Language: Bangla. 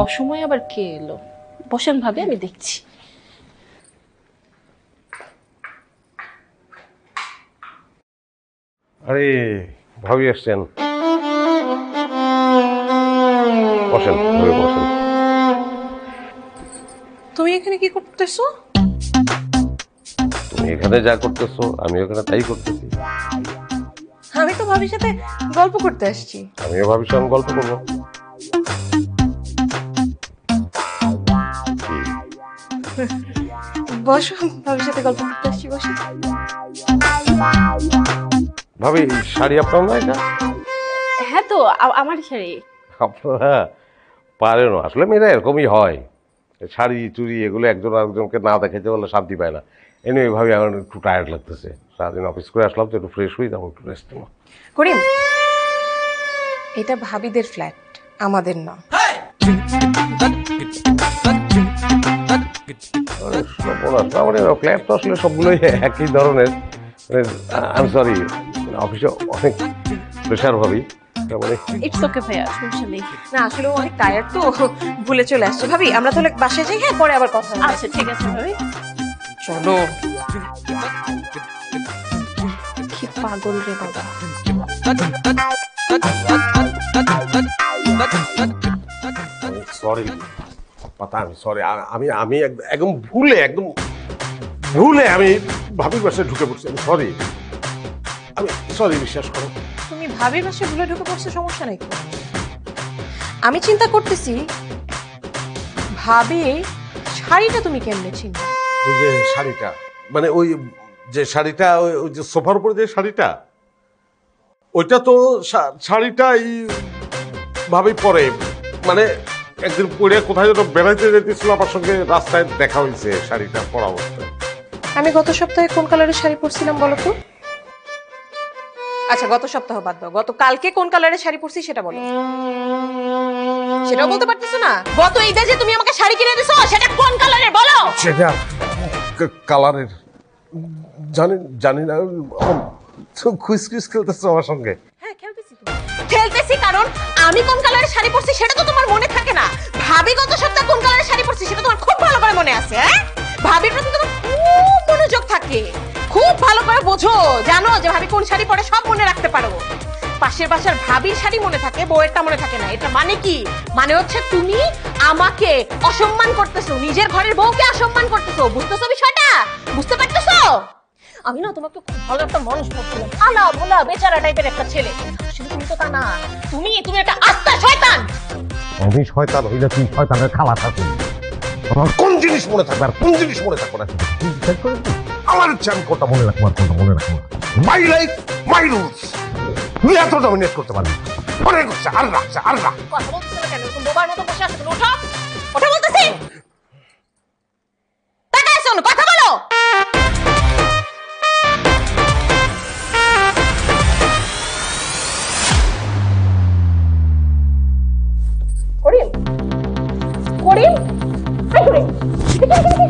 অসময়ে আবার কে এলো? বসেন ভাবি, আমি দেখছি। আরে ভাবি আসছেন, বসেন ভাবি বসেন। তুমি এখানে কি করতেছো? তুমি এখানে যা করতেছো আমি ওখানে তাই করতেছি। আমি তো ভাবির সাথে গল্প করতে আসছি। আমিও ভাবির সঙ্গে গল্প করবো। বসো, ভাবির সাথে গল্প করতে আসছি, বসো। ভাবি শাড়ি আপনার না এটা? হ্যাঁ তো আমার শাড়ি। আপনারা পারেন না, আসলে মেয়েরা এরকমই হয়, শাড়ি চুড়ি এগুলো একজন আরেকজনকে না দেখাইতে বলে শান্তি পায় না। এনে ভাবি আমার একটু টায়ার্ড লাগতেছে, সারাদিন অফিস করে আসলাম তো একটু ফ্রেশ হই, তারপর একটু রেস্ট নেবো। করিম, এটা ভাবিদের ফ্ল্যাট, আমাদের না। ফ্ল্যাট তো আসলে সবগুলোই একই ধরনের। আমি সরি, অফিসে অনেক প্রেশার ভাবি। ইটস ওকে ভাইয়া, সমস্যা নেই। না আসলে ও অনেক টায়ার্ড তো, ভুলে চলে আসছে। ভাবি আমরা তাহলে বাসায় যাই, হ্যাঁ পরে আবার কথা হবে। আচ্ছা ঠিক আছে ভাবি, চলো। কি পাগল রে বাবা। সরি পাতা, আমি সরি, আমি একদম ভুলে আমি ভাবির বাসায় ঢুকে পড়ছি। আমি সরি, আমি সরি, বিশ্বাস করো। তুমি ভাবির বাসায় ভুলে ঢুকে পড়ছো, সমস্যা নেই। আমি চিন্তা করতেছি ভাবি শাড়িটা তুমি কেমনে চিনবে? ওই যে শাড়িটা, মানে ওই যে শাড়িটা, ওই যে সোফার উপরে যে শাড়িটা, ওইটা তো শাড়িটা এই ভাবি পরে, মানে একদিন পরে কোথায় যেন বেড়াইতে যেতেছিল, আমার সঙ্গে রাস্তায় দেখা হয়েছে শাড়িটা পরা অবস্থায়। আমি গত সপ্তাহে কোন কালারের শাড়ি পরছিলাম বলো তো? আচ্ছা গত সপ্তাহ বাদ দাও, গত কালকে কোন কালারের শাড়ি পরছি সেটা বলো। সেটাও বলতে পারতেছো না? গত ঈদে যে তুমি আমাকে শাড়ি কিনে দিছো সেটা কোন কালারের বলো? সেটা কালারের জানি না। খুশ খেলতেছো আমার সঙ্গে। হ্যাঁ খেলতেছি, কারণ আমি কোন কালারের শাড়ি পরছি সেটা তো তোমার মনে থাকে না। ভাবি গত সপ্তাহে কোন কালারের শাড়ি পরছি সেটা তোমার খুব ভালো করে মনে আছে। হ্যাঁ, ভাবির প্রতি তোমার খুব মনোযোগ থাকে, খুব ভালো করে বোঝো, জানো যে ভাবি কোন শাড়ি পরে সব মনে রাখতে পারো। পাশের বাসার ভাবির শাড়ি মনে থাকে, বউয়েরটা মনে থাকে না। এটা মানে কি? মানে হচ্ছে তুমি আমাকে অসম্মান করতেছো, নিজের ঘরের বউকে অসম্মান করতেছো। বুঝতেছো বিষয়টা? বুঝতে পারতেছো? আমি না তোমাকে খুব ভালো একটা মানুষ ভাবছিলাম, আলা ভোলা বেচারা টাইপের একটা ছেলে। আসলে তুমি তো তা না, তুমি একটা আস্তা শয়তান। আমি শয়তান হইলে তুই শয়তানের খালা থাকবি। আমার কোন জিনিস মনে থাকবে আর কোন জিনিস মনে থাকবে না আমার ইচ্ছা, আমি কোনটা মনে রাখবো আর কোনটা মনে রাখবো না। My life my rules. তুই এত ডমিনেট করতে পারবি? অনেক হচ্ছে, আর রাখছে আর রাখ। কথা বলতেছো না কেন? তুমি বোবার মতো বসে আছো, ওঠো